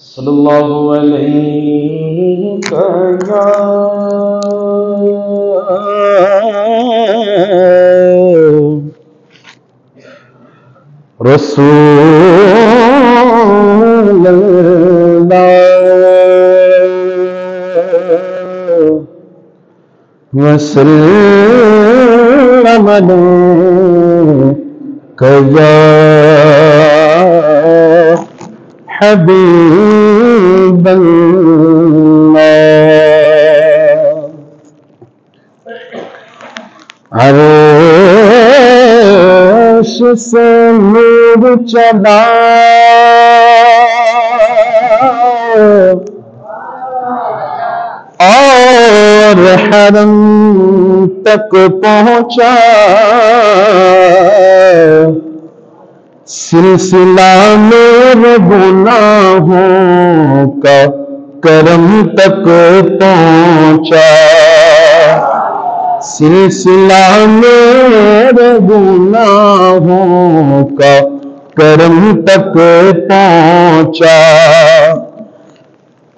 صلی اللہ علیہ یا رسول اللہ وسلم علیک یا حبیب اللہ عرش سے نور چلا اور حرم تک پہنچا سلسلہ میرے گناہوں کا کرم تک پہنچا سلسلہ میرے گناہوں کا کرم تک پہنچا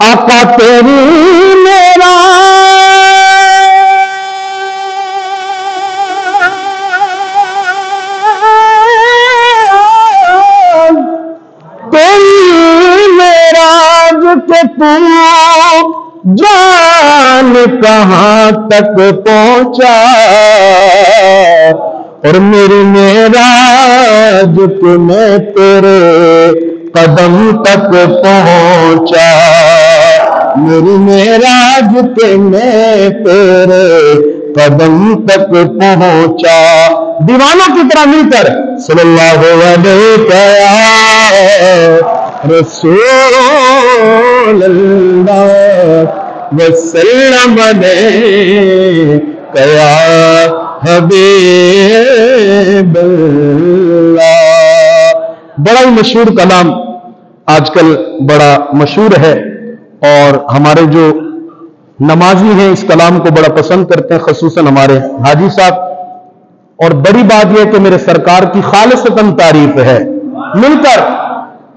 آقا تیری میرا کہ تو جان کہاں تک پہنچا اور میری معراج کہ میں تیرے قدم تک پہنچا میری معراج کہ میں تیرے قدم تک پہنچا دیوانوں کی طرح مل کر صلی اللہ علیہ رسول اللہ وسلم علیک یا حبیب اللہ بڑا ہی مشہور کلام آج کل بڑا مشہور ہے اور ہمارے جو نمازی ہیں اس کلام کو بڑا پسند کرتے ہیں خصوصاً ہمارے حاجی صاحب اور بڑی بات یہ کہ میرے سرکار کی خالصتاً تعریف ہے مل کر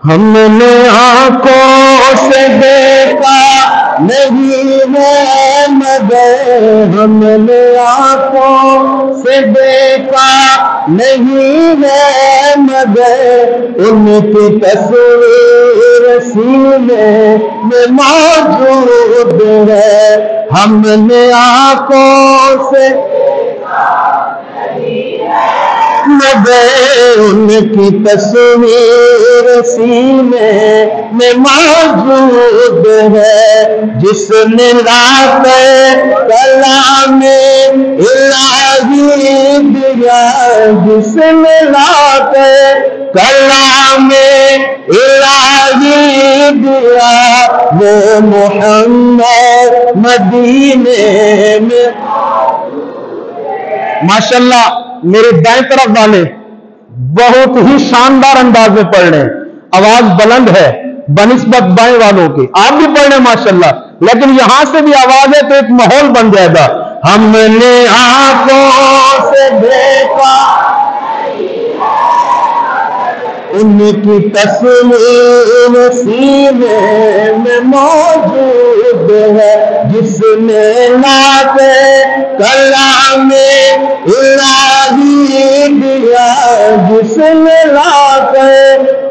ہم نے آنکھوں سے دیکھا نہیں ہے مگر ہم نے آنکھوں سے دیکھا نہیں ہے مگر ان کی تصویر سینے میں موجود ہے ہم نے آنکھوں سے مگر ان کی تصویر سینے میں موجود ہے جس نے رات کلام الہی دیا جس نے رات کلام الہی دیا وہ محمد مدینے میں ماشاءاللہ میرے دائیں طرف والے بہت ہی شاندار انداز میں پڑھ رہے ہیں آواز بلند ہے بنسبت بائیں والوں کی آپ بھی پڑھ رہے ہیں ماشاءاللہ لیکن یہاں سے بھی آواز ہے تو ایک ماحول بن جائے گا ہم نے آنکھوں سے دیکھا ان کی تصویر سینے میں موجود ہے جس نے نعت کلام الہی دیا جس نے نعت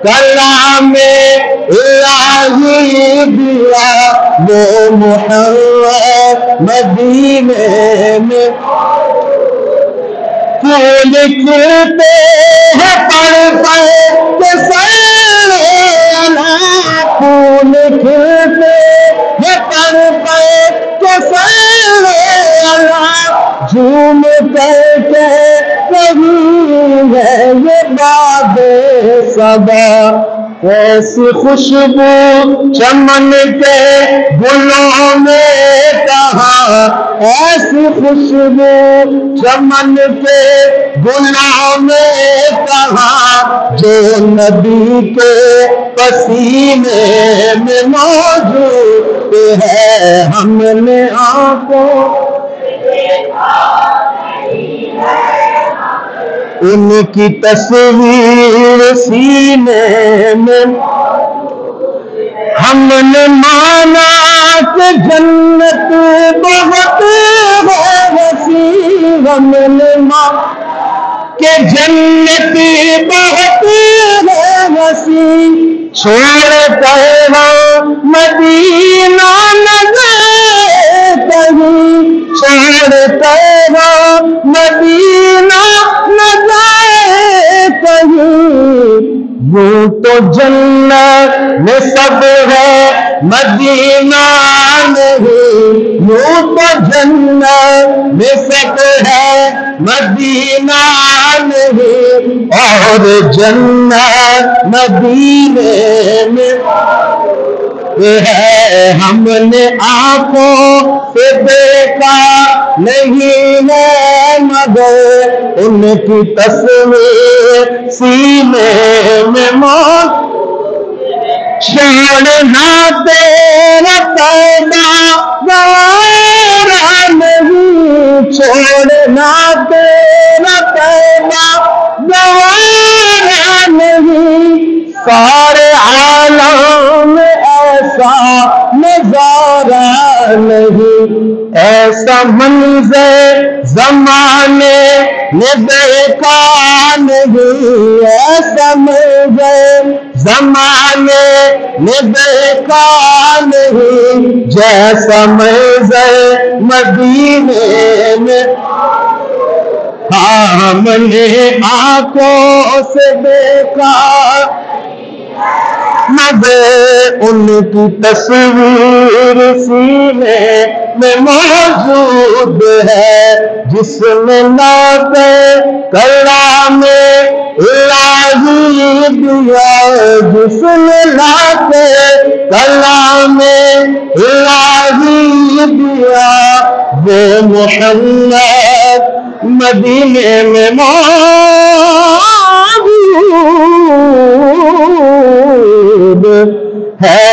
کلام الہی دیا وہ محمد مدینے میں پھول کھلتے ہیں پڑھ پڑھ کے صلی اللہ پھول کھلتے ہیں پڑھ پڑھ کے صلی اللہ جھوم کر کے کہیں ہے یہ باد صبا ایسی خوشبو چمن کے گلوں میں کہاں ایسی خوشبو چمن کے گلوں میں کہاں جو نبی کے پسینے میں موجود ہے ہم نے آنکھوں ان کی تصویر سینے میں ہم نے مانا کہ جنت بہت ہے وسیع، ہم نے مانا کہ جنت بہت ہے وسیع، چھوڑ کر مدینہ نہ گئے کہیں، چھوڑ کر مدینہ نہ گئے کہیں، یوں تو جنت میں سب ہے مدینہ نہیں، یوں تو جنت میں سب ہے مدینہ نہیں، اور جنت مدینے میں ہے، ہم نے آنکھوں سے دیکھا نہیں ہے مگر ان کی تصویر سینے میں موت، چھوڑنا تیرا پیدا گوارا نہیں، چھوڑنا تیرا پیدا گوارا نہیں، سارے عالم میں ایسا نظارہ نہیں، ایسا منظر زمانے نے دیکھا نہیں، ایسا منظر زمانے نے دیکھا نہیں، جیسا منظر مدینے میں ہم نے آنکھوں سے دیکھا مگر ان کی تصویر سینے میں موجود ہے، جس میں نعت کلام الہی دیا، جس میں نعت کلام الہی دیا، وہ محمد مدینے میں موجود ہے۔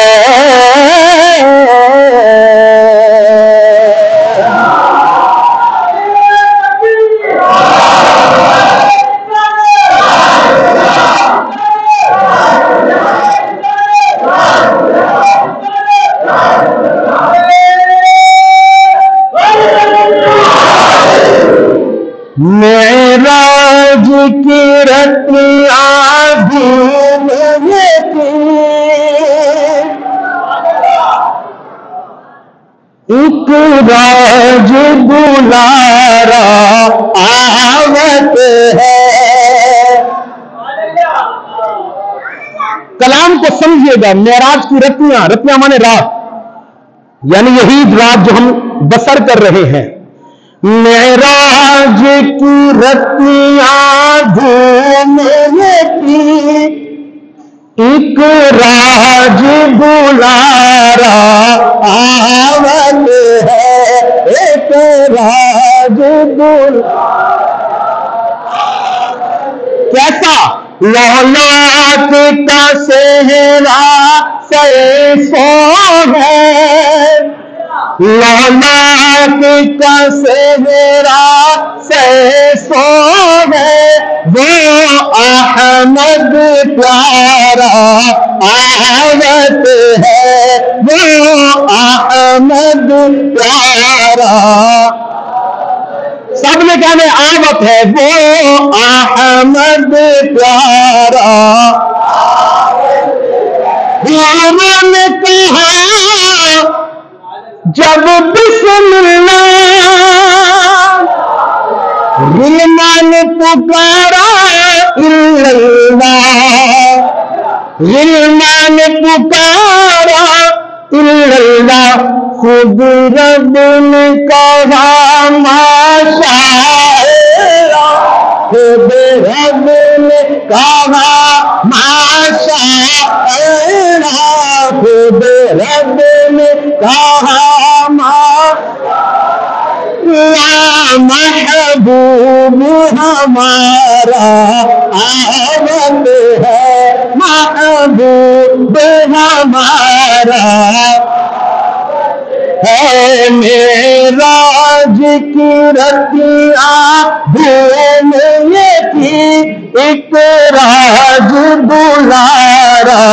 معراج کی رتیاں دھومے تھی، ایک راج بلارا آوت ہے۔ کلام کو سمجھیے گا، معراج کی رتیاں، رتیاں مانے رات، یعنی یہی رات جو ہم بسر کر رہے ہیں، معراج کی رتیاں دھومے تھی، ایک راج بلارا آوت ہے، ایک راج بلارا کیسا؟ لولات کا سہرا سیفوں ہے، لولات کا سہرا سیفوں ہے، وہ احمد پیارا آوت ہے، وہ احمد پیارا، سب نے کہنے آوت ہے، وہ احمد پیارا، انہوں نے کہا جب بسم اللہ، غلمان پکارا اللہ، غلمان پکارا اللہ، خود رب نے کہا ماشاء اللہ، خود رب نے کہا ماشاء اللہ، خود رب نے کہا یا محبوب ہمارا آمد ہے، محبوب ہمارا ہے، معراج کی رتیاں دھومے تھی، ایک راج بلارا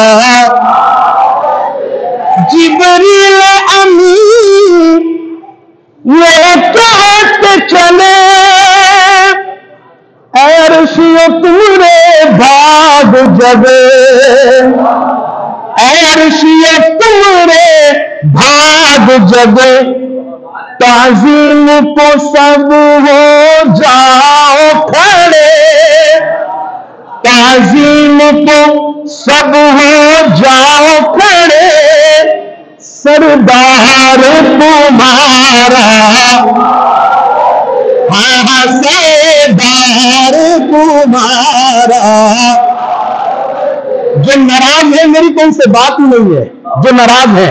جگے عرشیت تمہارے بھاگ جگے تعظیم کو سب ہو جاؤ کھڑے تعظیم کو سب ہو جاؤ کھڑے سردار تمہارا ہاں سردار تمہارا جو ناراض ہے میری تو ان سے بات ہی نہیں ہے جو ناراض ہے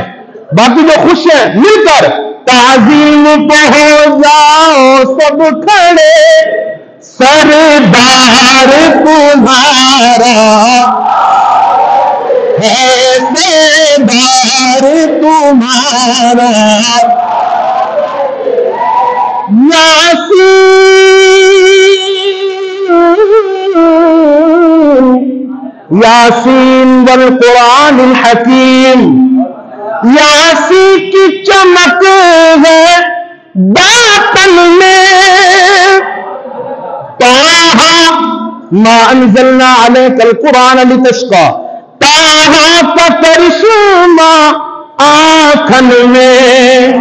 باقی جو خوش ہیں مل کر تعظیم پہ ہو جاؤ سب کھڑے سردار تمہارا ہے سردار تمہارا یاسین والقرآن الحکیم یاسین کی چمک ہے باطن میں طٰہٰ ما انزلنا علیک القرآن لتشقی طٰہٰ کا کرشمہ آنکھن میں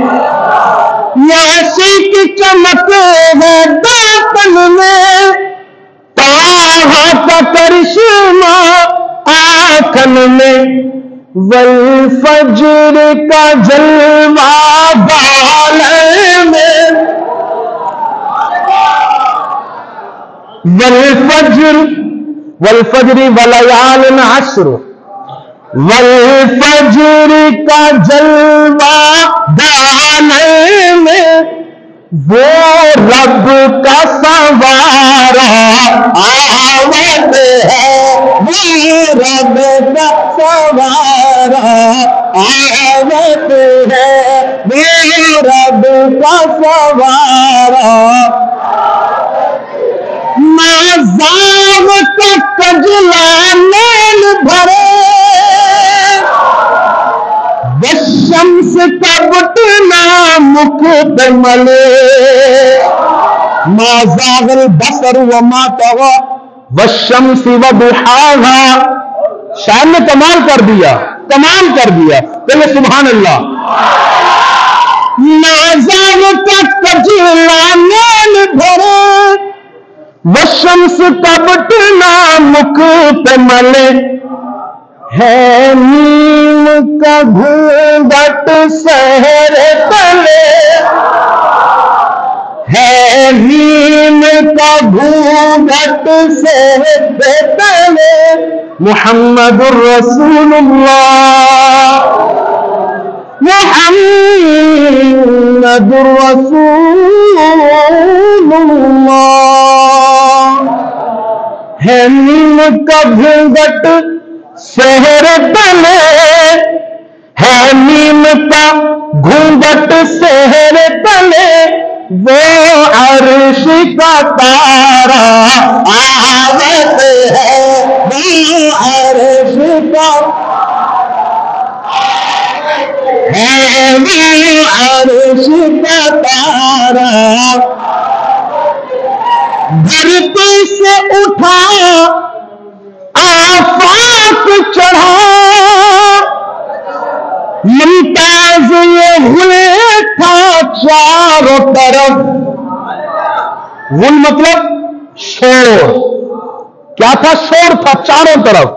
یاسین کی چمک ہے باطن میں طٰہٰ کا کرشمہ آنکھن میں والفجر کا جلوہ بالوں میں والفجر ولیال عشر والفجر کا جلوہ بالوں میں وہ رب کا سوارا آمد ہے وہ رب کا سوارا آمد ہے وہ رب کا سوارا مازاغ کا کجلا نیل بھرے والشمس کا بٹنا مکھ پہ ملے ما زاغ البصر وما طغى والشمس وضحاها شاعر نے کمال کر دیا پہلے سبحان اللہ ما زاغ کا کجلا نیل بھرے والشمس کا بٹنا مکھ پہ ملے ہے نیم کا گھونگھٹ سحر تلے ہے نیم کا گھونگھٹ سحر تلے محمد الرسول اللہ محمد الرسول اللہ ہے نیم کا گھونگھٹ سحر تلے ہے نیم کا گھونگھٹ سحر تلے وہ عرش کا تارا آمد ہے وہ عرش کا ہے وہ عرش کا تارا دھرتی سے اٹھا آفاق چڑھا ممتاز یہ ہوئے تھا چاروں طرف غل مطلب شور کیا تھا شور تھا چاروں طرف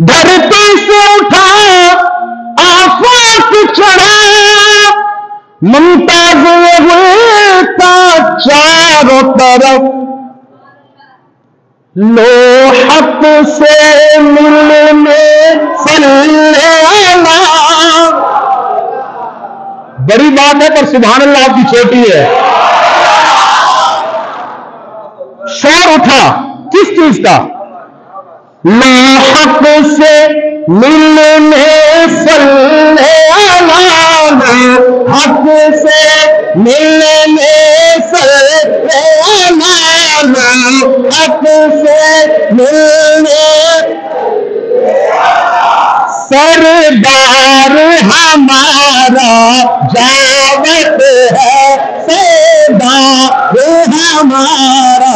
دھرتی سے اٹھا آفاق چڑھا ممتاز یہ ہوئے تھا چاروں طرف لو حق سے ملنے صلی اللہ بڑی بات ہے پر سبحان اللہ آپ کی چھوٹی ہے شور اٹھا کس چیز کا لو حق سے ملنے صلی اللہ حق سے ملنے صلی اللہ حق سے ملنے سردار ہمارا جاوت ہے سیدا ہمارا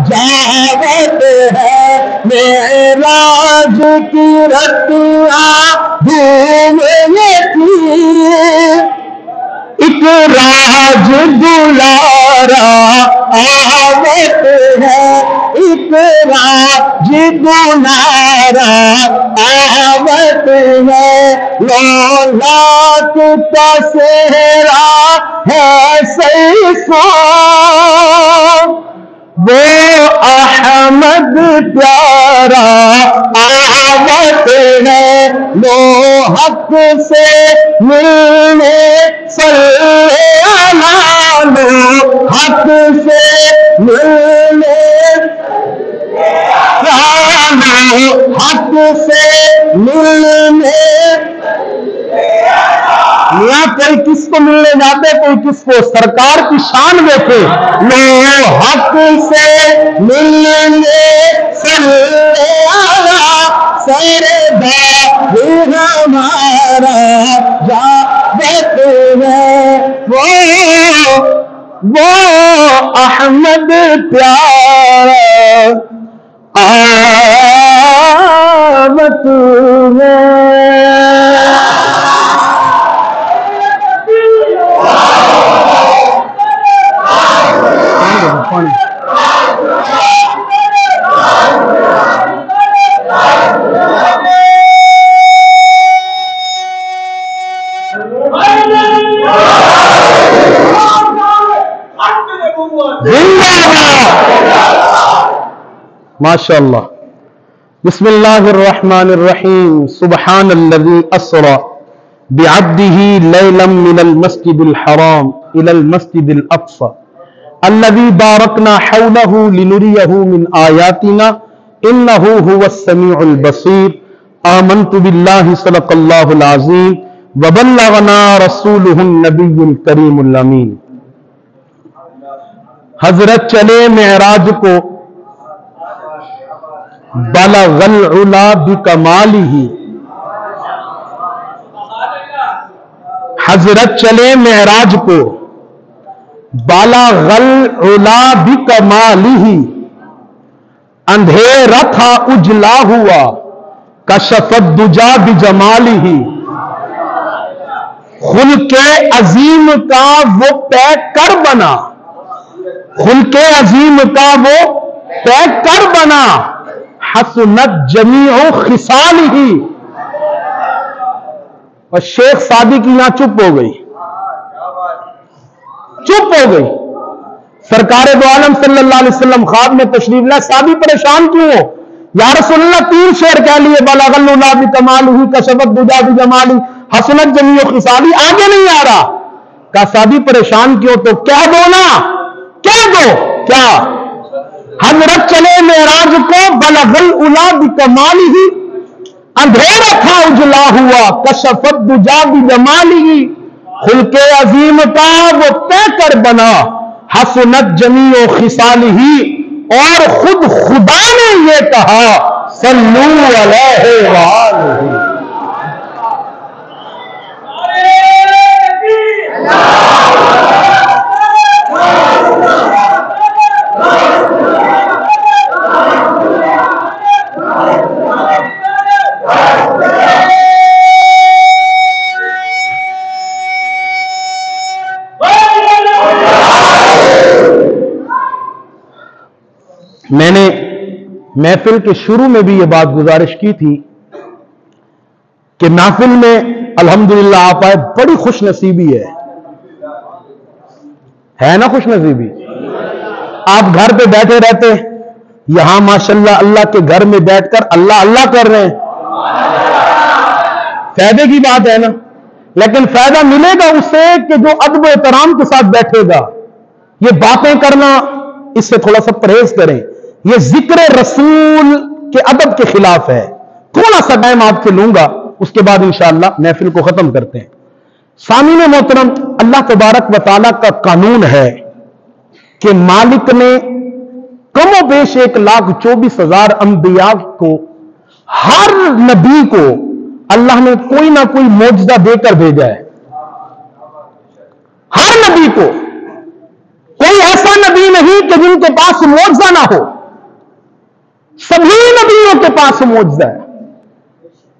جاوت ہے معراج کی رتیاں گھومنے کی ایک راج دلارا آوت ہے ایک راج دلارا آوت ہے لولاک کا سہرا ہے سیسو وہ احمد پیارا آوت ہے لو حق سے ملنے صلی اللہ لو حق سے ملنے حق سے ملنے میاں کوئی کس کو ملنے جاتے کوئی کس کو سرکار کی شان دیکھے لو حق سے ملنے صلی اللہ سردار ہمارا جاوت ہے وہ احمد پیارا آوت ہے ماشاء اللہ بسم اللہ الرحمن الرحیم سبحان الذی اسرا بعبده لیلا من المسجد الحرام الى المسجد الاقصى الذي باركنا حوله لنريه من آياتنا إنه هو السميع البصير آمنت بالله صدق الله العظيم وبلغنا رسوله النبي الكريم الأمين حضرت چلے معراج کو بلغ العلا بکمالہ حضرت چلے معراج کو بلغ العلا بکمالہ اندھیرا تھا اجلا ہوا کشف الدجا بجمالہ خلق عظیم کا وہ پیک کر بنا خلق عظیم کا وہ پیک کر بنا حسنت جمیع خصالہ اور شیخ سعدی کی یہاں چپ ہو گئی سرکار دو عالم صلی اللہ علیہ وسلم خواب میں تشریف لائے صحابی پریشان کیوں ہو یا رسول اللہ 3 شعر کہہ لیے بلغ العلا بکمالہ کشف الدجا بجمالہ حسنت جمیع خصالہ آگے نہیں آ رہا کہا صحابی پریشان کیوں تو کہہ دو نا کہہ دو کیا حضرت چلے معراج کو بلغ العلا بکمالہ اندھیرا تھا اجلا ہوا کشف الدجا بجمالہ خلق عظیم کا وہ طے کر بنا حسنت جمیع خصالہ اور خود خدا نے یہ کہا صلو علیہ وآلہ میں نے محفل کے شروع میں بھی یہ بات گزارش کی تھی کہ محفل میں الحمدللہ آپ آئے بڑی خوش نصیبی ہے نا خوش نصیبی آپ گھر پہ بیٹھے رہتے یہاں ماشاءاللہ اللہ کے گھر میں بیٹھ کر اللہ اللہ کر رہے ہیں فائدے کی بات ہے نا لیکن فائدہ ملے گا اس سے کہ جو ادب و احترام کے ساتھ بیٹھے گا یہ باتیں کرنا اس سے تھوڑا سا پرہیز کریں یہ ذکر رسول کے ادب کے خلاف ہے تھوڑا سا ٹائم آپ سے لوں گا اس کے بعد انشاءاللہ محفل کو ختم کرتے ہیں سامعین محترم اللہ تبارک و تعالیٰ کا قانون ہے کہ مالک نے کم و بیش 1,24,000 انبیاء کو ہر نبی کو اللہ نے کوئی نہ کوئی معجزہ دے کر بھیجا ہے نبی کو، کوئی ایسا نبی نہیں کہ جن کے پاس معجزہ نہ ہو، سبھی نبیوں کے پاس معجزہ ہے۔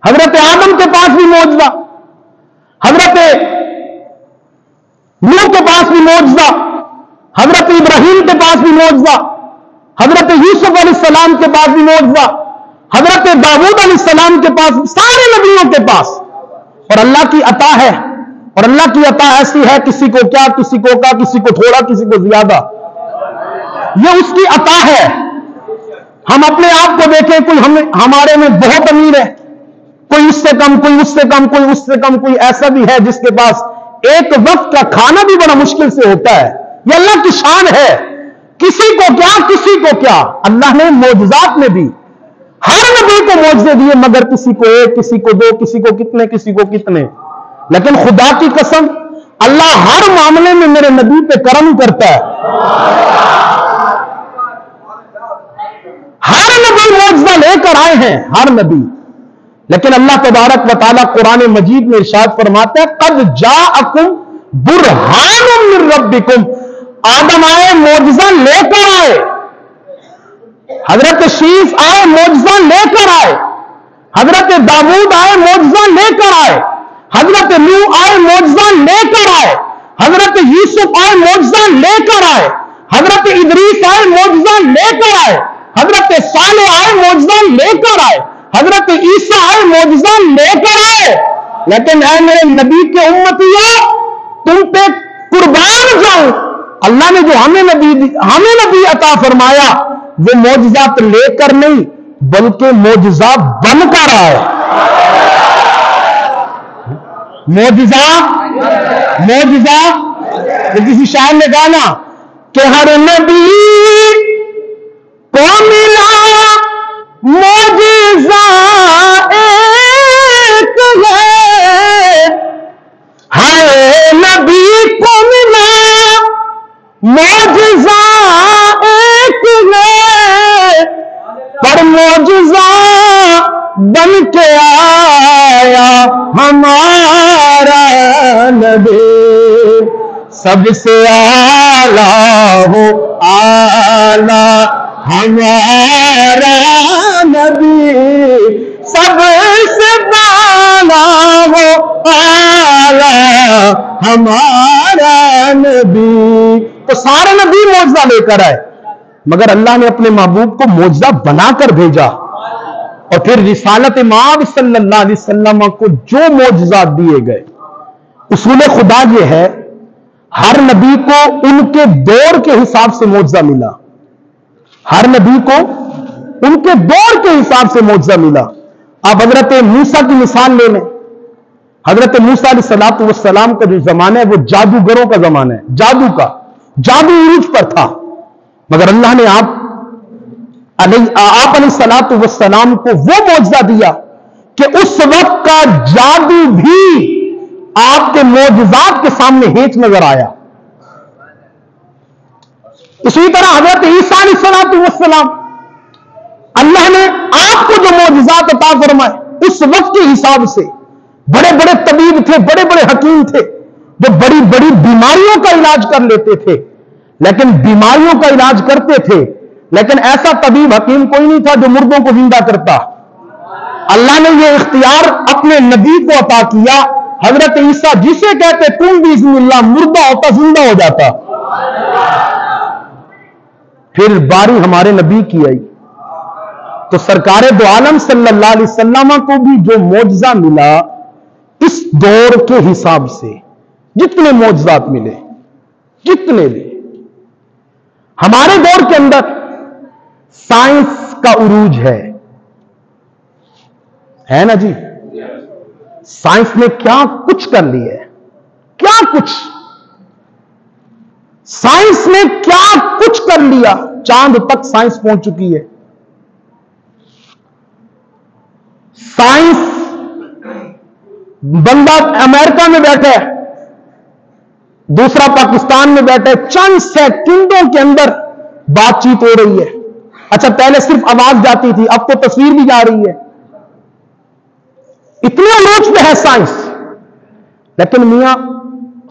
حضرت آدم کے پاس بھی معجزہ، حضرت نوح کے پاس بھی معجزہ، حضرت ابراہیم کے پاس بھی معجزہ، حضرت یوسف علیہ السلام کے پاس بھی معجزہ، حضرت داؤد علیہ السلام کے پاس، سارے نبیوں کے پاس۔ اور اللہ کی عطا ہے، اور اللہ کی عطا ایسی ہے، کسی کو کیا، کسی کو کا، کسی کو تھوڑا، کسی کو زیادہ، یہ اس کی عطا ہے۔ ہم اپنے آپ کو دیکھیں، کوئی ہمارے میں بہت امیر ہے، کوئی اس سے کم، کوئی اس سے کم، کوئی اس سے کم، کوئی ایسا بھی ہے جس کے پاس ایک وقت کا کھانا بھی بڑا مشکل سے ہوتا ہے۔ یہ اللہ کی شان ہے، کسی کو کیا، کسی کو کیا۔ اللہ نے معجزات میں بھی ہر نبی کو معجزے دیے، مگر کسی کو ایک، کسی کو دو، کسی کو کتنے، کسی کو کتنے۔ لیکن خدا کی قسم، اللہ ہر معاملے میں میرے نبی پہ کرم کرتا ہے۔ ہر نبی معجزہ لے کر آئے ہیں، ہر نبی۔ لیکن اللہ تبارک و تعالیٰ قرآن مجید میں ارشاد فرماتا ہے، قد جاءکم برہان من ربکم، آدم آئے معجزہ لے کر آئے، حضرت شیس آئے معجزہ لے کر آئے، حضرت داؤد آئے معجزہ لے کر آئے، حضرت نوح آئے معجزہ لے کر آئے، حضرت یوسف آئے معجزہ لے کر آئے، حضرت ادریس آئے معجزہ لے کر آئے، حضرت صالح آئے معجزہ لے کر آئے، حضرت عیسیٰ آئے معجزہ لے کر آئے۔ لیکن اے میرے نبی کے امتیوں، تم پہ قربان جاؤں، اللہ نے جو ہمیں نبی عطا فرمایا، وہ معجزات لے کر نہیں بلکہ معجزہ بن کر آئے۔ معجزہ کسی شاعر نے کہا نا کہ ہر نبی کو ملا معجزہ ایک ہے، ہر نبی کو ملا معجزہ ایک ہے، پر معجزہ بن کے آیا ہمارا نبی، سب سے اعلیٰ ہو اعلیٰ ہمارا نبی، سب سے بالا ہو اعلیٰ ہمارا نبی۔ تو سارے نبی معجزہ لے کر آئے، مگر اللہ نے اپنے محبوب کو معجزہ بنا کر بھیجا، اور پھر رسالت مآب صلی اللہ علیہ وسلم کو جو معجزات دیے گئے۔ اصول خدا یہ ہے، ہر نبی کو ان کے دور کے حساب سے معجزہ ملا، ہر نبی کو ان کے دور کے حساب سے معجزہ ملا۔ آپ حضرت موسیٰ کی مثال لے لیں، حضرت موسیٰ علیہ السلام کا جو زمانہ ہے وہ جادوگروں کا زمانہ ہے، جادو عروج پر تھا، مگر اللہ نے آپ علیہ السلام کو وہ معجزہ دیا کہ اس وقت کا جادو بھی آپ کے معجزات کے سامنے ہیچ نظر آیا۔ اسی طرح حضرت عیسیٰ علیہ السلام، اللہ نے آپ کو جو معجزات عطا فرمائے اس وقت کے حساب سے، بڑے بڑے طبیب تھے، بڑے بڑے حکیم تھے، جو بڑی بڑی بیماریوں کا علاج کر لیتے تھے، لیکن بیماریوں کا علاج کرتے تھے، لیکن ایسا طبیب حکیم کوئی نہیں تھا جو مردوں کو زندہ کرتا۔ اللہ نے یہ اختیار اپنے نبی کو عطا کیا، حضرت عیسیٰ جسے کہتے کن باذن اللہ، مردہ ہوتا زندہ ہو جاتا۔ پھر باری ہمارے نبی کی آئی تو سرکار دو عالم صلی اللہ علیہ وسلم کو بھی جو معجزہ ملا اس دور کے حساب سے، جتنے معجزات ملے، جتنے بھی ہمارے دور کے اندر سائنس کا عروج ہے نا جی، سائنس نے کیا کچھ کر لیا ہے، کیا کچھ سائنس نے کیا کچھ کر لیا، چاند تک سائنس پہنچ چکی ہے۔ سائنس، بندہ امریکہ میں بیٹھا ہے، دوسرا پاکستان میں بیٹھا ہے، چند سیکنڈوں کے اندر بات چیت ہو رہی ہے۔ اچھا پہلے صرف آواز جاتی تھی، اب تو تصویر بھی جا رہی ہے، اتنے عروج پہ ہے سائنس۔ لیکن میاں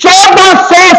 1400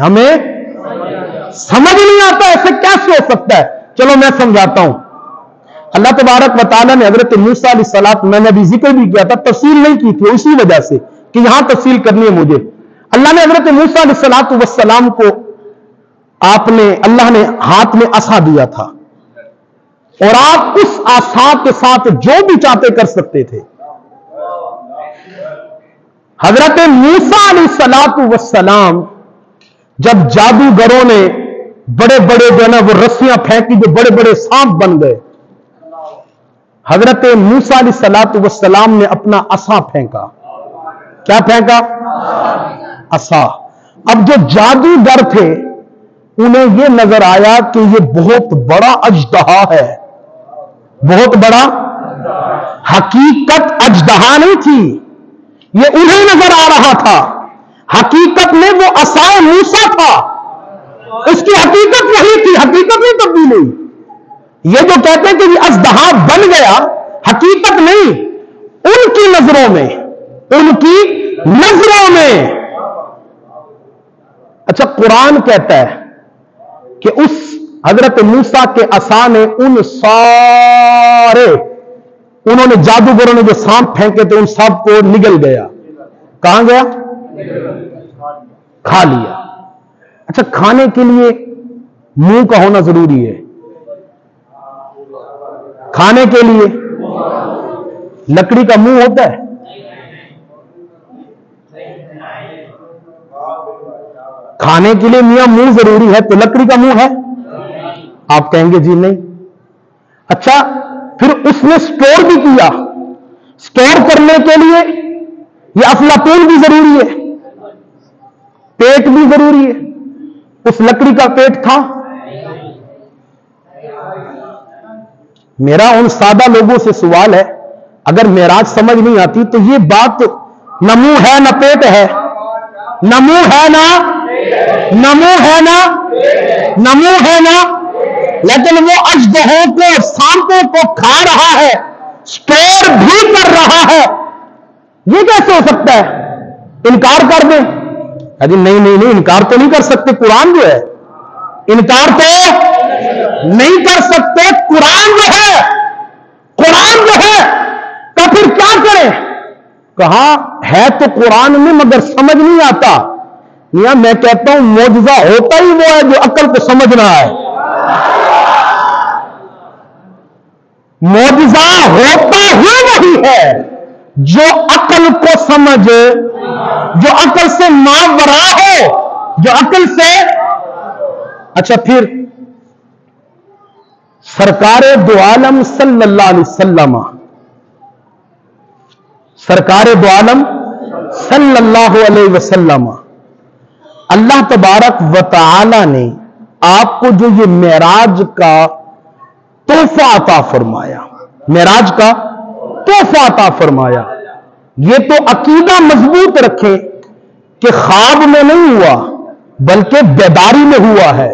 ہمیں سمجھ نہیں آتا ایسے کیسے ہو سکتا ہے. چلو میں سمجھاتا ہوں. اللہ تبارک و تعالیٰ نے حضرت موسیٰ علیہ السلام، میں نے ابھی ذکر بھی کیا تھا، تفصیل نہیں کی تھی اسی وجہ سے کہ یہاں تفصیل کرنی ہے مجھے. اللہ نے حضرت موسیٰ علیہ السلام کو اللہ نے ہاتھ میں عصا دیا تھا، اور آپ اس عصا کے ساتھ جو بھی چاہتے کر سکتے تھے. حضرت موسیٰ علیہ السلام جب جادوگروں نے بڑے بڑے جو ہے نا وہ رسیاں پھینکی، جو بڑے بڑے سانپ بن گئے، حضرت موسیٰ علیہ السلام نے اپنا عصا پھینکا. کیا پھینکا؟ عصا. اب جو جادوگر تھے انہیں یہ نظر آیا کہ یہ بہت بڑا اژدہا ہے، بہت بڑا. حقیقت اژدہا نہیں تھی، یہ انہیں نظر آ رہا تھا. حقیقت میں وہ عصائے موسیٰ تھا، اس کی حقیقت وہی تھی، حقیقت نہیں تبدیل ہوئی. یہ جو کہتے ہیں کہ یہ اژدہا بن گیا، حقیقت نہیں، ان کی نظروں میں، ان کی نظروں میں. اچھا، قرآن کہتا ہے کہ اس حضرت موسیٰ کے عصا نے ان سارے، انہوں نے جادوگروں نے جو سانپ پھینکے تھے ان سب کو نگل گیا. کہاں گیا؟ کھا لیا. اچھا، کھانے کے لیے منہ کا ہونا ضروری ہے. کھانے کے لیے لکڑی کا منہ ہوتا ہے؟ کھانے کے لیے میاں منہ ضروری ہے تو لکڑی کا منہ ہے؟ آپ کہیں گے جی نہیں. اچھا، پھر اس نے سٹور بھی کیا. سٹور کرنے کے لیے یہ افلاطون بھی ضروری ہے، پیٹ بھی ضروری ہے. اس لکڑی کا پیٹ تھا؟ میرا ان سادہ لوگوں سے سوال ہے، اگر معراج سمجھ نہیں آتی تو یہ بات نہ منہ ہے نہ پیٹ ہے، نہ منہ ہے نہ منہ ہے نہ منہ ہے نا، لیکن وہ اژدہوں کو، سانپوں کو کھا رہا ہے، سٹور بھی کر رہا ہے. یہ کیسے ہو سکتا ہے؟ انکار کر دیں. ارے نہیں، انکار تو نہیں کر سکتے. قرآن جو ہے انکار تو نہیں کر سکتے. قرآن جو ہے تو پھر کیا کریں؟ کہا ہے تو قرآن میں مگر سمجھ نہیں آتا. یا میں کہتا ہوں معجزہ ہوتا ہی وہ ہے جو عقل کو سمجھ رہا ہے. معجزہ ہوتا ہی وہی ہے جو عقل کو سمجھ، جو عقل سے ماورا ہو، جو عقل سے. اچھا، پھر سرکار دو عالم صلی اللہ علیہ وسلم، سرکار دو عالم صلی اللہ علیہ وسلم، اللہ تبارک و تعالی نے آپ کو جو یہ معراج کا تحفہ عطا فرمایا، معراج کا تحفہ عطا فرمایا، یہ تو عقیدہ مضبوط رکھے کہ خواب میں نہیں ہوا بلکہ بیداری میں ہوا ہے.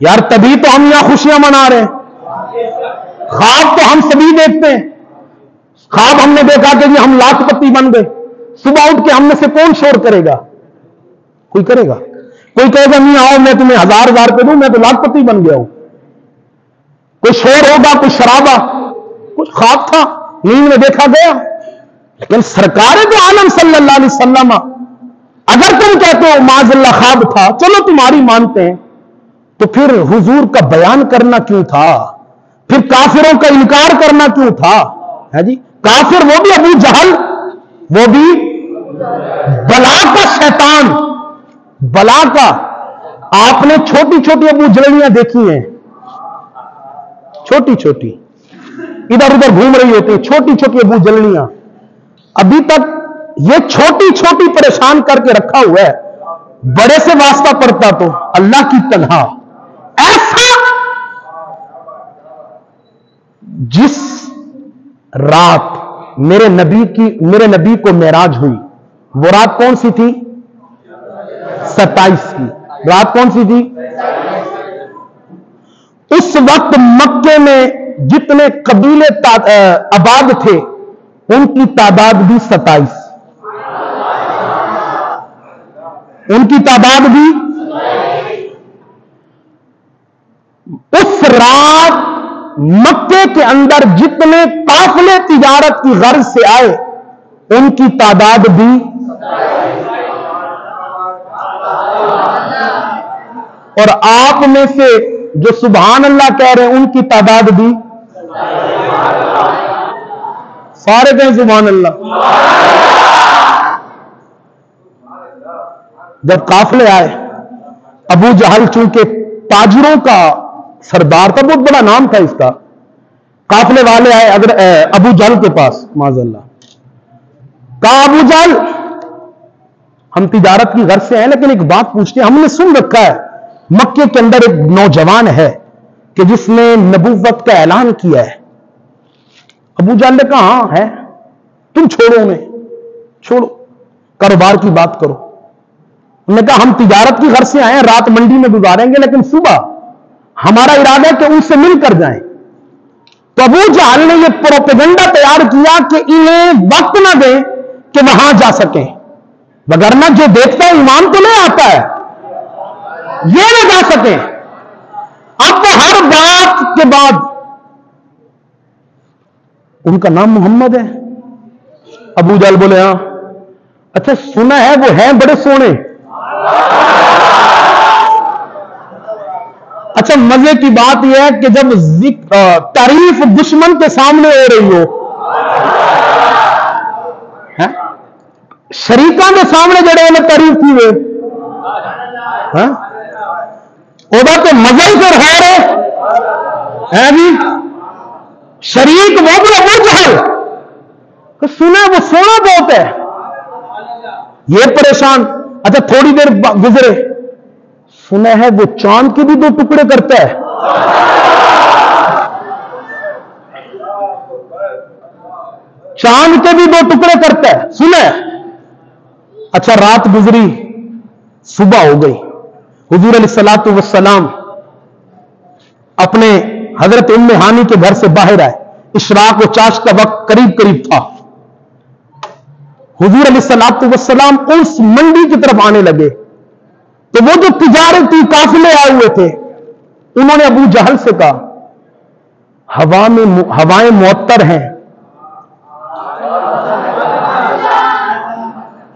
یار تبھی تو ہم یہاں خوشیاں منا رہے ہیں. خواب تو ہم سبھی دیکھتے ہیں. خواب ہم نے دیکھا کہ جی ہم لاکھ پتی بن گئے. صبح اٹھ کے ہم میں سے کون شور کرے گا؟ کوئی کرے گا؟ کوئی کہے گا نہیں آؤ میں تمہیں ہزار پہ دوں، میں تو لاکھ پتی بن گیا ہوں. کوئی شور ہوگا، کوئی شرابہ، کچھ خواب تھا، نیند میں دیکھا گیا. لیکن سرکار دو عالم صلی اللہ علیہ وسلم، اگر تم کہتے ہو معاذ اللہ خواب تھا، چلو تمہاری مانتے ہیں، تو پھر حضور کا بیان کرنا کیوں تھا؟ پھر کافروں کا انکار کرنا کیوں تھا؟ ہے جی، کافر وہ بھی ابو جہل، وہ بھی بلا کا شیطان، بلا کا. آپ نے چھوٹی چھوٹی ابو جہلیاں دیکھی ہیں، چھوٹی چھوٹی ادھر ادھر گھوم رہی ہوتی ہیں، چھوٹی چھوٹی ابو جہلیاں. ابھی تک یہ چھوٹی چھوٹی پریشان کر کے رکھا ہوا ہے. بڑے سے واسطہ پڑتا تو اللہ کی تنہا. ایسا جس رات میرے نبی کو معراج ہوئی، وہ رات کون سی تھی؟ 27 کی رات. کون سی تھی؟ اس وقت مکے میں جتنے قبیلے آباد تھے ان کی تعداد بھی 27. ان کی تعداد بھی. اس رات مکے کے اندر جتنے قافلے تجارت کی غرض سے آئے ان کی تعداد بھی. اور آپ میں سے جو سبحان اللہ کہہ رہے ہیں ان کی تعداد بھی. سارے کہیں سبحان اللہ. جب قافلے آئے، ابو جہل چونکہ تاجروں کا سردار تھا، بہت بڑا نام تھا اس کا، قافلے والے آئے اگر ابو جہل کے پاس، معاذ اللہ، کہا ابو جہل ہم تجارت کی غرض سے ہیں لیکن ایک بات پوچھتے ہیں، ہم نے سن رکھا ہے مکے کے اندر ایک نوجوان ہے کہ جس نے نبوت کا اعلان کیا ہے. ابو جہل نے کہا ہاں ہے، تم چھوڑو انہیں، چھوڑو، کاروبار کی بات کرو. انہوں نے کہا ہم تجارت کی غرض سے آئے ہیں، رات منڈی میں گزاریں گے لیکن صبح ہمارا ارادہ ہے کہ ان سے مل کر جائیں. تو ابو جہل نے یہ پروپیگنڈا تیار کیا کہ انہیں وقت نہ دیں کہ وہاں جا سکیں، وگرنہ جو دیکھتا ہے ایمان تو نہیں آتا ہے، یہ نہ جا سکیں. اب ہر بات کے بعد ان کا نام محمد ہے. ابو جہل بولے ہاں. اچھا سنا ہے وہ ہیں بڑے سونے. اچھا مزے کی بات یہ ہے کہ جب تعریف دشمن کے سامنے ہو رہی ہو، شریکان کے سامنے جڑے انہیں تعریف کی ہوئے، وہ تو مزہ ہی کر ہے جی. شریک وہ بھی ابو جہل سنا وہ سونا بہت ہے، یہ پریشان. اچھا تھوڑی دیر گزرے، سنا ہے وہ چاند کے بھی 2 ٹکڑے کرتا ہے. چاند کے بھی 2 ٹکڑے کرتا ہے، سنا ہے. اچھا رات گزری، صبح ہو گئی، حضور علیہ الصلوۃ والسلام اپنے حضرت ام ہانی کے گھر سے باہر آئے. اشراق و چاش کا وقت قریب قریب تھا. حضور علیہ الصلوۃ والسلام اس منڈی کی طرف آنے لگے تو وہ جو تجارتی قافلے آئے ہوئے تھے انہوں نے ابو جہل سے کہا ہوائیں معطر ہیں،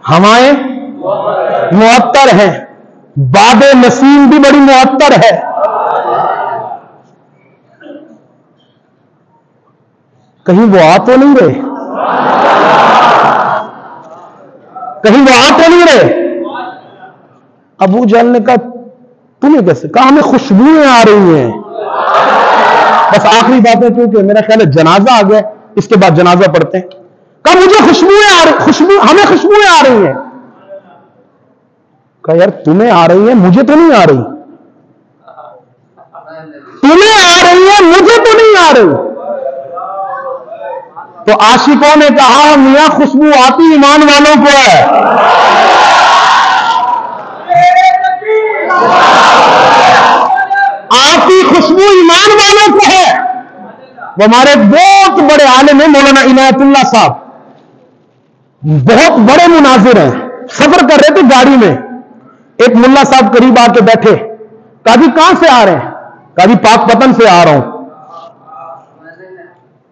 ہوائیں معطر ہیں، باد نسیم بھی بڑی معطر ہے. کہیں وہ آ تو نہیں رہے، کہیں وہ آ تو نہیں رہے. ابو جہل نے کہا تمہیں کیسے؟ کہا ہمیں خوشبوئیں آ رہی ہیں. بس آخری بات ہے کیونکہ میرا خیال ہے جنازہ آ گیا، اس کے بعد جنازہ پڑھتے ہیں. کہا مجھے خوشبوئیں آ رہی، ہمیں خوشبوئیں آ رہی ہیں. کہا یار تمہیں آ رہی ہیں مجھے تو نہیں آ رہی، تمہیں آ رہی ہے مجھے تو نہیں آ رہی. تو عاشقوں نے کہا میاں خوشبو آتی ایمان والوں کو ہے. آتی خوشبو ایمان والوں کو ہے. وہ ہمارے بہت بڑے عالم ہیں مولانا عنایت اللہ صاحب، بہت بڑے مناظر ہیں. سفر کر رہے تھے گاڑی میں، ایک ملا صاحب قریب آ کے بیٹھے. کہا جی کہاں سے آ رہے ہیں؟ کہا جی پاک پتن سے آ رہا ہوں.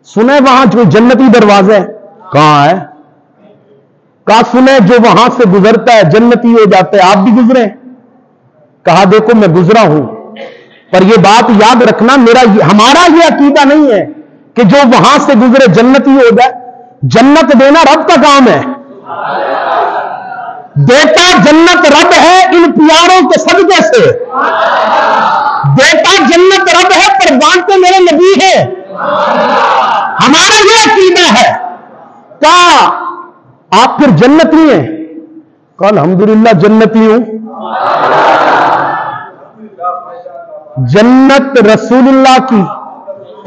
سنے وہاں جو جنتی دروازہ ہے؟ کہاں ہے؟ کہا سنے جو وہاں سے گزرتا ہے جنتی ہو جاتا ہے، آپ بھی گزرے؟ کہا دیکھو میں گزرا ہوں، پر یہ بات یاد رکھنا ہمارا یہ عقیدہ نہیں ہے کہ جو وہاں سے گزرے جنتی ہو جائے. جنت دینا رب کا کام ہے، دیتا جنت رب ہے ان پیاروں کے صدقے سے. دیتا جنت رب ہے پر بانٹتے میرے نبی ہے. ہمارا یہ عقیدہ ہے. کہا آپ پھر جنتی ہیں؟ کہا الحمدللہ جنتی ہوں. جنت رسول اللہ کی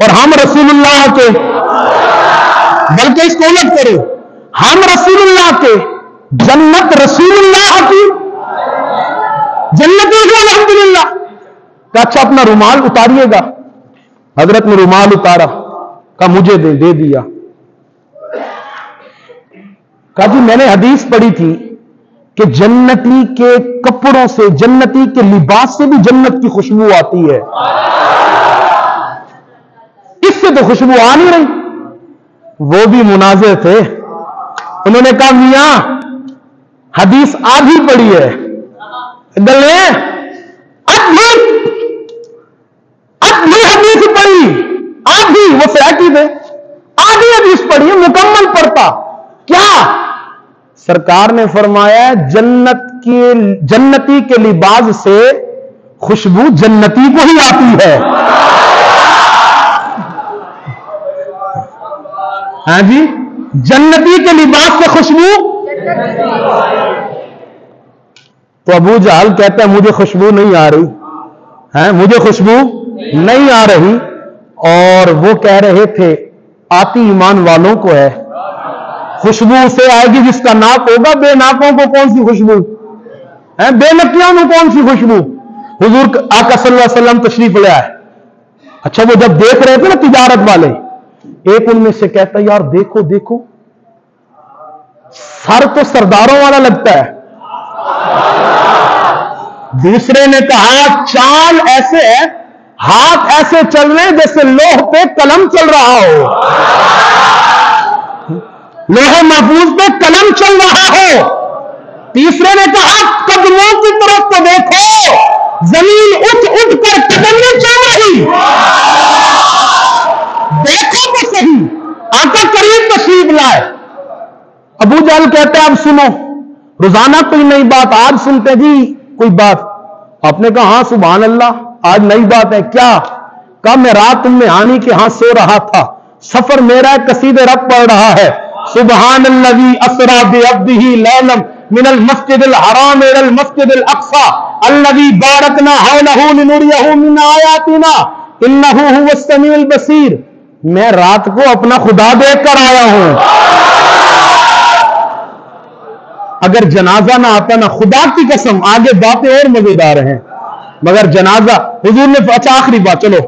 اور ہم رسول اللہ کے، بلکہ اس کو الٹ کرو، ہم رسول اللہ کے، جنت رسول اللہ کی، جنت الحمدللہ. کہا اچھا اپنا رومال اتاریے گا. حضرت نے رومال اتارا، کہا مجھے دے دیا. کہا جی میں نے حدیث پڑھی تھی کہ جنتی کے کپڑوں سے، جنتی کے لباس سے بھی جنت کی خوشبو آتی ہے، اس سے تو خوشبو آ نہیں رہی۔ وہ بھی مناظر تھے، انہوں نے کہا میاں حدیث آدھی پڑھی ہے، گلے آدھی حدیث پڑھی، آدھی وہ فیاٹی تھے، آدھی حدیث پڑھی مکمل پڑھتا کیا؟ سرکار نے فرمایا جنتی کے لباس سے خوشبو جنتی کو ہی آتی ہے۔ ہاں جی، جنتی کے لباس سے خوشبو۔ تو ابو جہل کہتا ہے مجھے خوشبو نہیں آ رہی ہے، مجھے خوشبو نہیں آ رہی، اور وہ کہہ رہے تھے آتی ایمان والوں کو ہے، خوشبو اسے آئے گی جس کا ناک ہوگا، بے ناکوں کو کون سی خوشبو ہے، بے نکیوں کو کون سی خوشبو۔ حضور آقا صلی اللہ علیہ وسلم تشریف لے آئے، اچھا وہ جب دیکھ رہے تھے نا تجارت والے، ایک ان میں سے کہتا یار دیکھو دیکھو، سر تو سرداروں والا لگتا ہے، دوسرے نے کہا چال ایسے ہے، ہاتھ ایسے چل رہے جیسے لوح پہ قلم چل رہا ہو، لوح محفوظ پہ قلم چل رہا ہو۔ تیسرے نے کہا قدموں کی طرف تو دیکھو، زمین اٹھ اٹھ کر قدم نہیں چل رہی، دیکھو تو صحیح، آقا کریم تشریف لائے۔ ابو جہل کہتے ہیں اب سنو، روزانہ کوئی نئی بات، آج سنتے جی کوئی بات، آپ نے کہا ہاں سبحان اللہ آج نئی بات ہے، کیا؟ کہا میں رات میں آنی کے ہاں سو رہا تھا، سفر میرا قصید رب پڑھ رہا ہے، سبحان الذی اسری بعبدہ لیلا من المسجد الحرام الى المسجد الاقصى الذی بارکنا حولہ لنریہ من آیاتنا انہ هو السمیع البصیر۔ میں رات کو اپنا خدا دیکھ کر آیا ہوں، اگر جنازہ نہ آتا نا، خدا کی قسم آگے باتیں اور مزیدار ہیں، مگر جنازہ حضور نے، اچھا آخری بات، چلو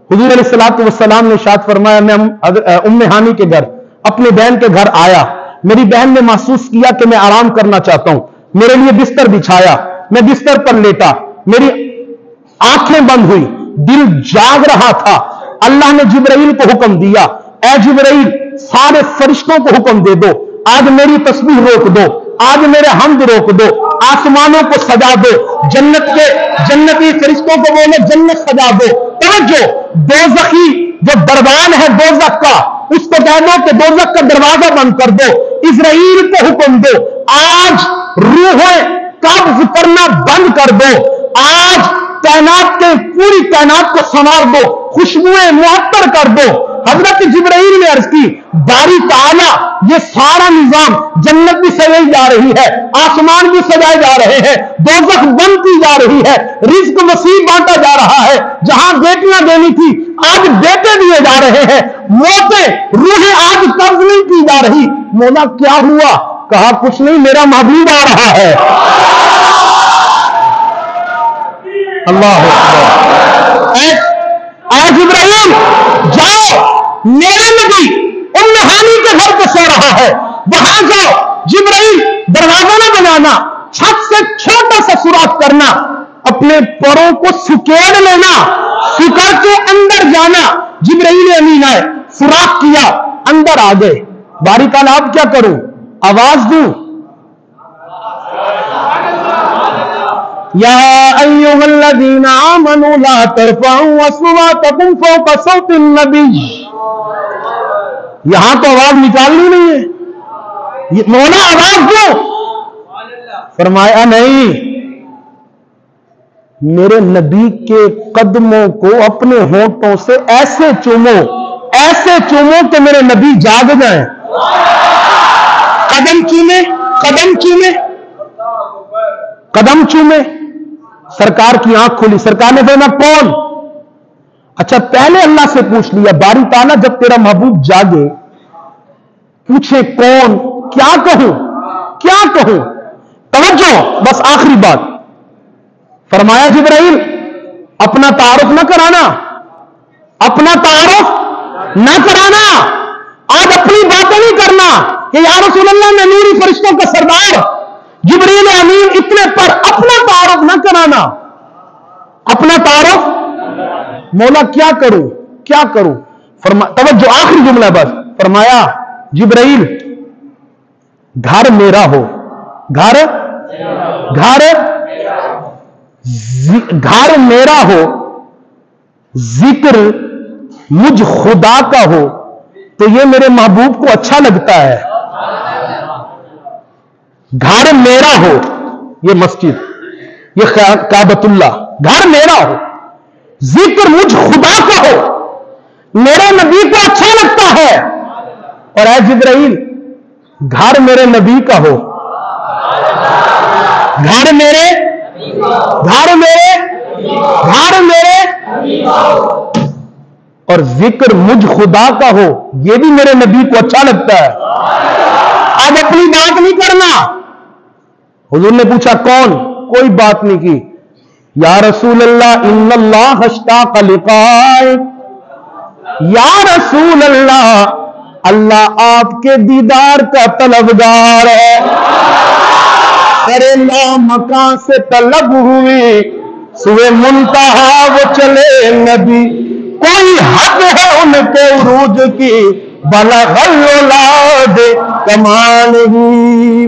حضور علیہ الصلوۃ والسلام نے ارشاد فرمایا میں ام ہانی کے گھر اپنے بہن کے گھر آیا، میری بہن نے محسوس کیا کہ میں آرام کرنا چاہتا ہوں، میرے لیے بستر بچھایا، میں بستر پر لیٹا، میری آنکھیں بند ہوئی، دل جاگ رہا تھا، اللہ نے جبرائیل کو حکم دیا، اے جبرائیل سارے فرشتوں کو حکم دے دو آج میری تسبیح روک دو، آج میرے حمد روک دو، آسمانوں کو سجا دو، جنت کے جنتی فرشتوں کو بولے جنت سجا دو۔ توجہ، دوزخی جو دربان ہے دوزخ کا، اس کو کہہ دو کہ دوزخ کا دروازہ بند کر دو، اسرائیل کو حکم دو آج روحیں قبض کرنا بند کر دو، آج کائنات کے پوری کائنات کو سنوار دو، خوشبوئیں معطر کر دو۔ حضرت جبرائیل نے عرض کی باری تعالیٰ یہ سارا نظام، جنت بھی سجائی جا رہی ہے، آسمان بھی سجائے جا رہے ہیں، دوزخ بند کی جا رہی ہے، رزق وسیع بانٹا جا رہا ہے، جہاں بیٹیاں دینی تھی آج بیٹے دیے جا رہے ہیں، موتیں روحیں آج قبض نہیں کی جا رہی۔ مولا کیا ہوا؟ کہا کچھ نہیں، میرا محبوب آ رہا ہے۔ اللہ اکبر۔ اے جبرائیل جاؤ، میرا نبی ام ہانی کے گھر پہ سو رہا ہے، وہاں جاؤ، جبرائیل دروازہ نہ بنانا، چھت سے چھوٹا سا سوراخ کرنا، اپنے پروں کو سکیڑ لینا، سکڑ کے اندر جانا۔ جبرائیل امین آئے، سوراخ کیا، اندر آ گئے۔ باری تعالیٰ اب کیا کروں؟ آواز دوں؟ یا ایھا الذین آمنوا لا ترفعوا اصواتکم فوق صوت النبی۔ یہاں تو آواز نکالنی نہیں ہے، مولا آواز دو۔ فرمایا نہیں، میرے نبی کے قدموں کو اپنے ہونٹوں سے ایسے چومو، ایسے چومو کہ میرے نبی جاگ جائیں۔ قدم چومے، قدم چومے، قدم چومے۔ سرکار کی آنکھ کھلی، سرکار نے فرمایا کون؟ اچھا پہلے اللہ سے پوچھ لیا، باری تعالیٰ جب تیرا محبوب جاگے پوچھے کون، کیا کہوں، کیا کہوں؟ توجہ، بس آخری بات۔ فرمایا جبرائیل اپنا تعارف نہ کرانا، اپنا تعارف نہ کرانا، آج اپنی باتیں نہیں کرنا کہ یا رسول اللہ میں نوری فرشتوں کا سردار، جبریل امین اتنے پر اپنا تعارف نہ کرانا، اپنا تعارف، مولا کیا کروں کیا کروں؟ توجہ آخری جملہ بس، فرمایا جبرائیل گھر میرا ہو، گھر میرا ہو، ذکر مجھ خدا کا ہو تو یہ میرے محبوب کو اچھا لگتا ہے۔ گھر میرا ہو، یہ مسجد، یہ کعبۃ اللہ، گھر میرا ہو، ذکر مجھ خدا کا ہو، میرے نبی کو اچھا لگتا ہے۔ اور اے جبرائیل گھر میرے نبی کا ہو، گھر میرے اور ذکر مجھ خدا کا ہو، یہ بھی میرے نبی کو اچھا لگتا ہے۔ اب اپنی بات نہیں کرنا۔ حضور نے پوچھا کون؟ کوئی بات نہیں کی۔ یا رسول اللہ ان اللہ اشتاق لقائک، یا رسول اللہ اللہ آپ کے دیدار کا طلبگار ہے۔ ارے مکان سے طلب ہوئی سوئے منتہا وہ چلے نبی، کوئی حد ہے ان کے عروج کی بلغ الاولاد کمال ہی۔